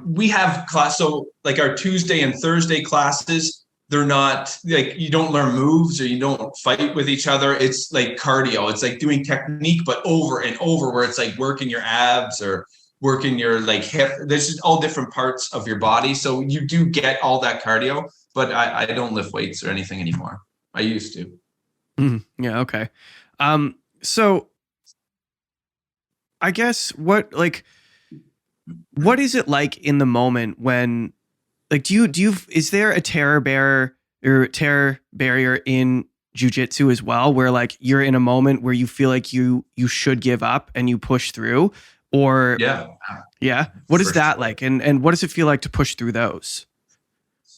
we have class. So like our Tuesday and Thursday classes, they're not like, you don't learn moves or you don't fight with each other. It's like cardio. It's like doing technique, but over and over, where it's like working your abs or working your like hip. There's just all different parts of your body. So you do get all that cardio, but I don't lift weights or anything anymore. I used to. Yeah. Okay. So I guess what is it like in the moment when, like, is there a terror barrier in jiu-jitsu as well, where like you're in a moment where you feel like you should give up and you push through? Or what is that like, and what does it feel like to push through those?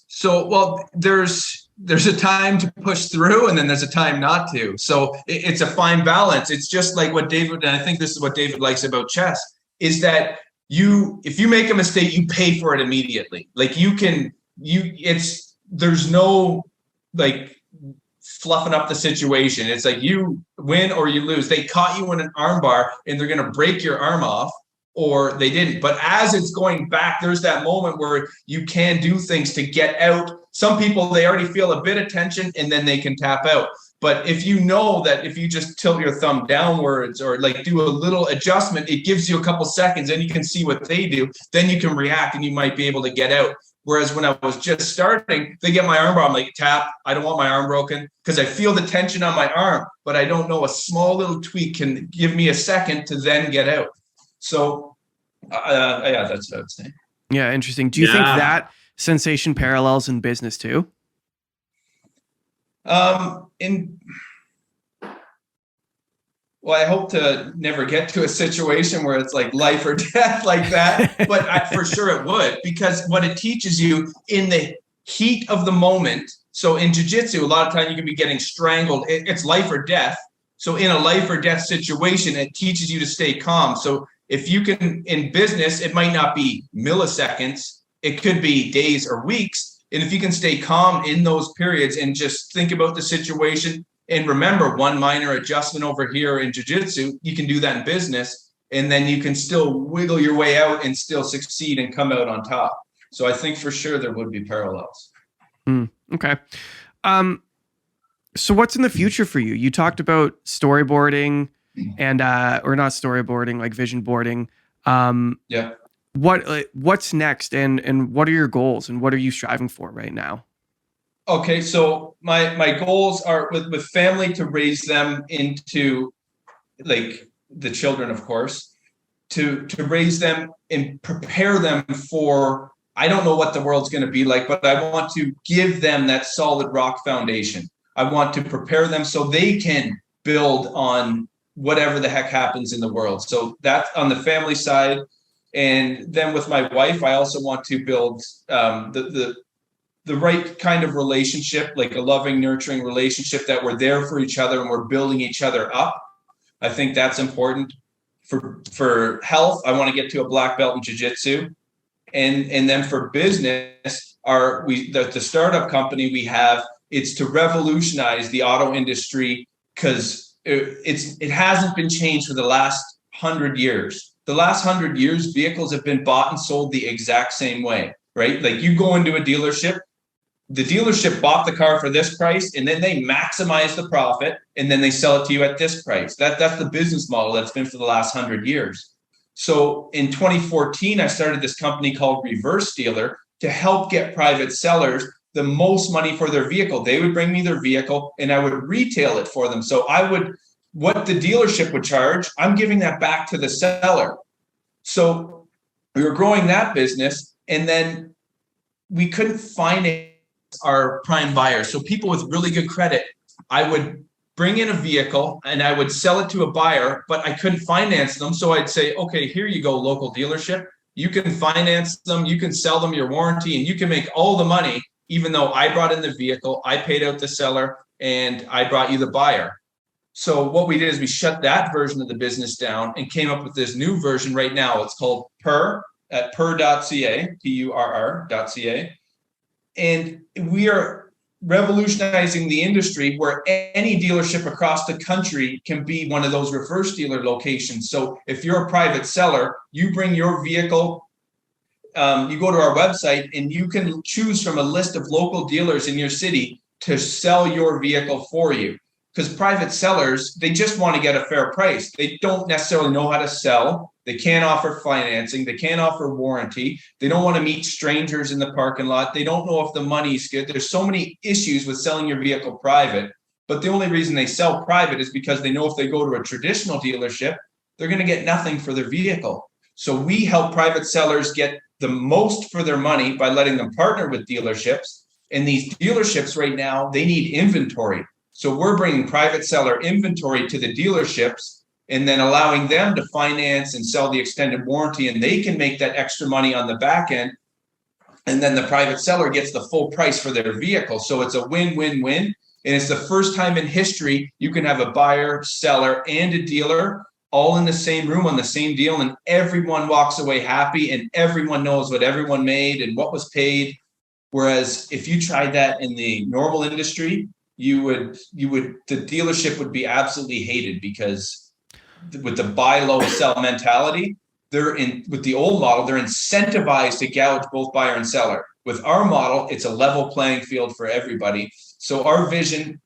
So, well, there's a time to push through, and then there's a time not to. So it's a fine balance. It's just like what David, and I think this is what David likes about chess, is that if you make a mistake, you pay for it immediately. Like there's no like fluffing up the situation. It's like you win or you lose. They caught you in an arm bar and they're going to break your arm off, or they didn't. But as it's going back, there's that moment where you can do things to get out. Some people, they already feel a bit of tension and then they can tap out. But if you know that if you just tilt your thumb downwards or like do a little adjustment, it gives you a couple seconds and you can see what they do. Then you can react and you might be able to get out. Whereas when I was just starting, they get my arm bar, I'm like, tap, I don't want my arm broken, because I feel the tension on my arm, but I don't know, a small little tweak can give me a second to then get out. So that's what I would say. Yeah, interesting. Do you think that sensation parallels in business too? Well, I hope to never get to a situation where it's like life or death like that, but for sure it would, because what it teaches you in the heat of the moment. So in jiu-jitsu, a lot of time you can be getting strangled. It's life or death. So in a life or death situation, it teaches you to stay calm. So if you can, in business, it might not be milliseconds. It could be days or weeks. And if you can stay calm in those periods and just think about the situation, and remember, one minor adjustment over here in jiu-jitsu, you can do that in business, and then you can still wiggle your way out and still succeed and come out on top. So I think for sure there would be parallels. Okay. So what's in the future for you? You talked about storyboarding. and or not storyboarding, like vision boarding. Yeah. What's next, and what are your goals, and what are you striving for right now? Okay, so my goals are with family to raise them into like the children, of course, to raise them and prepare them for, I don't know what the world's going to be like, but I want to give them that solid rock foundation. I want to prepare them so they can build on whatever the heck happens in the world. So that's on the family side. And then with my wife, I also want to build the right kind of relationship, like a loving, nurturing relationship that we're there for each other and we're building each other up. I think that's important. For health, I want to get to a black belt in jiu-jitsu. And then for business, the startup company we have, it's to revolutionize the auto industry, because it hasn't been changed for the last 100 years. The last 100 years, vehicles have been bought and sold the exact same way, right? Like you go into a dealership, the dealership bought the car for this price, and then they maximize the profit, and then they sell it to you at this price. That's the business model that's been for the last 100 years. So in 2014, I started this company called Reverse Dealer to help get private sellers the most money for their vehicle. They would bring me their vehicle and I would retail it for them. So what the dealership would charge, I'm giving that back to the seller. So we were growing that business, and then we couldn't finance our prime buyers. So people with really good credit, I would bring in a vehicle and I would sell it to a buyer, but I couldn't finance them. So I'd say, okay, here you go, local dealership. You can finance them, you can sell them your warranty, and you can make all the money, even though I brought in the vehicle, I paid out the seller, and I brought you the buyer. So what we did is we shut that version of the business down and came up with this new version right now. It's called purr.ca, Purr.ca. And we are revolutionizing the industry where any dealership across the country can be one of those reverse dealer locations. So if you're a private seller, you bring your vehicle, you go to our website and you can choose from a list of local dealers in your city to sell your vehicle for you. Because private sellers, they just want to get a fair price. They don't necessarily know how to sell. They can't offer financing. They can't offer warranty. They don't want to meet strangers in the parking lot. They don't know if the money's good. There's so many issues with selling your vehicle private. But the only reason they sell private is because they know if they go to a traditional dealership, they're going to get nothing for their vehicle. So we help private sellers get the most for their money by letting them partner with dealerships. And these dealerships right now, they need inventory. So we're bringing private seller inventory to the dealerships and then allowing them to finance and sell the extended warranty, and they can make that extra money on the back end. And then the private seller gets the full price for their vehicle. So it's a win-win-win. And it's the first time in history you can have a buyer, seller, and a dealer all in the same room on the same deal, and everyone walks away happy and everyone knows what everyone made and what was paid. Whereas if you tried that in the normal industry, the dealership would be absolutely hated, because with the buy low sell mentality, with the old model, they're incentivized to gouge both buyer and seller. With our model, it's a level playing field for everybody. So our vision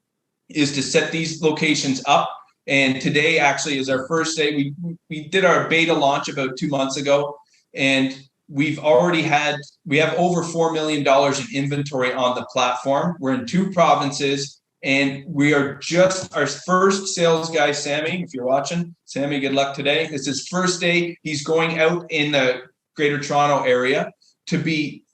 is to set these locations up. And today actually is our first day. We did our beta launch about 2 months ago, and we have over $4 million in inventory on the platform. We're in 2 provinces, and we are just our first sales guy, Sammy. If you're watching, Sammy, good luck today. It's his first day. He's going out in the Greater Toronto area to be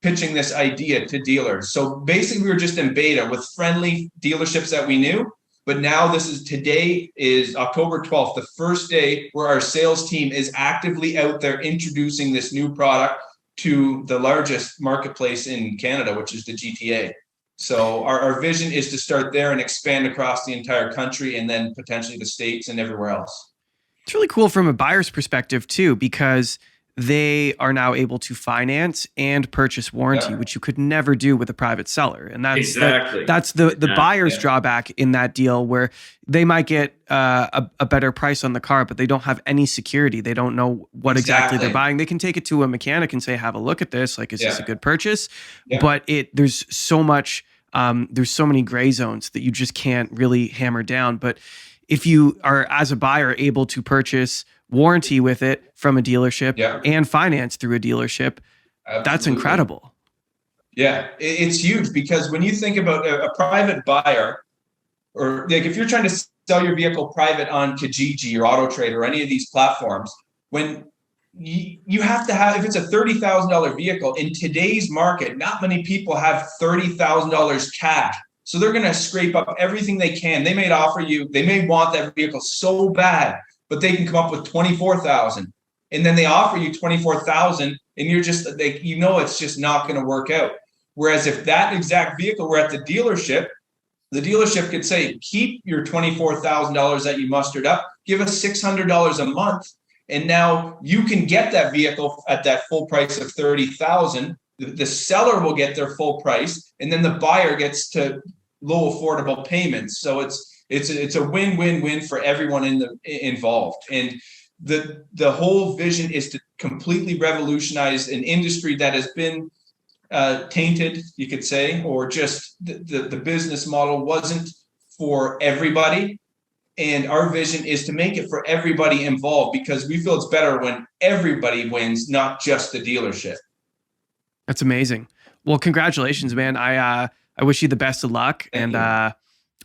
pitching this idea to dealers. So basically, we were just in beta with friendly dealerships that we knew. But now today is October 12th, the first day where our sales team is actively out there introducing this new product to the largest marketplace in Canada, which is the GTA. So our vision is to start there and expand across the entire country, and then potentially the States and everywhere else. It's really cool from a buyer's perspective too, because they are now able to finance and purchase warranty, which you could never do with a private seller. And that's the buyer's drawback in that deal, where they might get a better price on the car, but they don't have any security. They don't know what exactly they're buying. They can take it to a mechanic and say, have a look at this. Like, is this a good purchase? Yeah. But there's so many gray zones that you just can't really hammer down. But if you are, as a buyer, able to purchase warranty with it from a dealership and finance through a dealership, that's incredible. Yeah, it's huge, because when you think about a private buyer, or like if you're trying to sell your vehicle private on Kijiji or AutoTrade or any of these platforms, when you have to have, if it's a $30,000 vehicle in today's market, not many people have $30,000 cash. So they're going to scrape up everything they can. They may want that vehicle so bad, but they can come up with 24,000. And then they offer you 24,000, and you're just like, it's just not going to work out. Whereas if that exact vehicle were at the dealership could say, keep your $24,000 that you mustered up, give us $600 a month. And now you can get that vehicle at that full price of $30,000. The seller will get their full price, and then the buyer gets to low affordable payments. So it's a win-win-win for everyone involved. And the whole vision is to completely revolutionize an industry that has been tainted, you could say, or just the business model wasn't for everybody. And our vision is to make it for everybody involved, because we feel it's better when everybody wins, not just the dealership. That's amazing. Well, congratulations, man. I wish you the best of luck. And I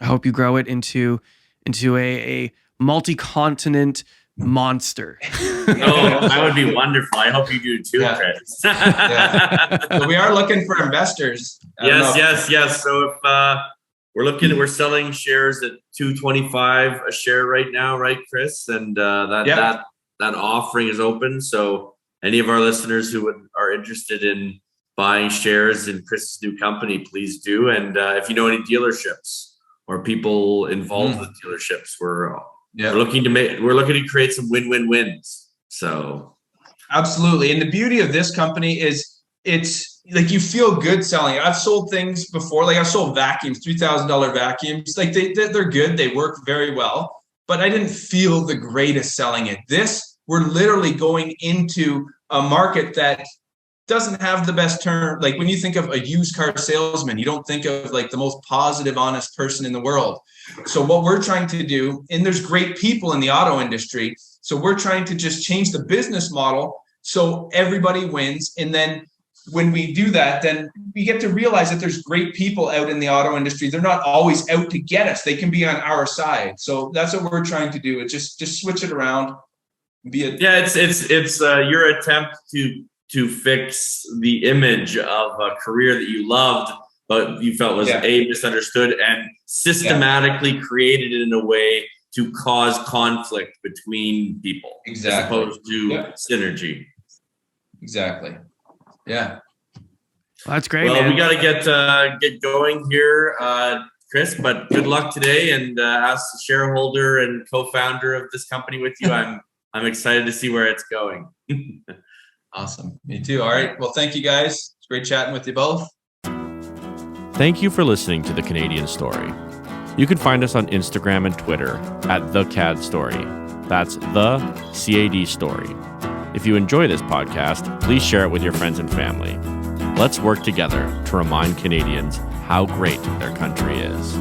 hope you grow it into a multi-continent monster. That would be wonderful. I hope you do too, Chris. So we are looking for investors. Yes. So if we're selling shares at $225 a share right now, right, Chris? And that offering is open. So any of our listeners who are interested in buying shares in Chris's new company, please do. And if you know any dealerships or people involved with dealerships, we're looking to create some win-win-wins. So absolutely. And the beauty of this company is it's like you feel good selling it. I've sold things before, like I've sold vacuums, $3,000 vacuums. Like they're good, they work very well, but I didn't feel the greatest selling it. This, we're literally going into a market that doesn't have the best term. Like when you think of a used car salesman, you don't think of like the most positive, honest person in the world. So what we're trying to do, and there's great people in the auto industry, so we're trying to just change the business model so everybody wins. And then when we do that, then we get to realize that there's great people out in the auto industry. They're not always out to get us. They can be on our side. So that's what we're trying to do. It's just switch it around. It's your attempt to fix the image of a career that you loved, but you felt was misunderstood, and systematically created it in a way to cause conflict between people, as opposed to synergy. Exactly. Yeah. Well, that's great. Well, man. we got to get going here, Chris. But good luck today, and as a shareholder and co-founder of this company with you, I'm excited to see where it's going. Awesome. Me too. All right. Well, thank you guys. It's great chatting with you both. Thank you for listening to The Canadian Story. You can find us on Instagram and Twitter at The CAD Story. That's The CAD Story. If you enjoy this podcast, please share it with your friends and family. Let's work together to remind Canadians how great their country is.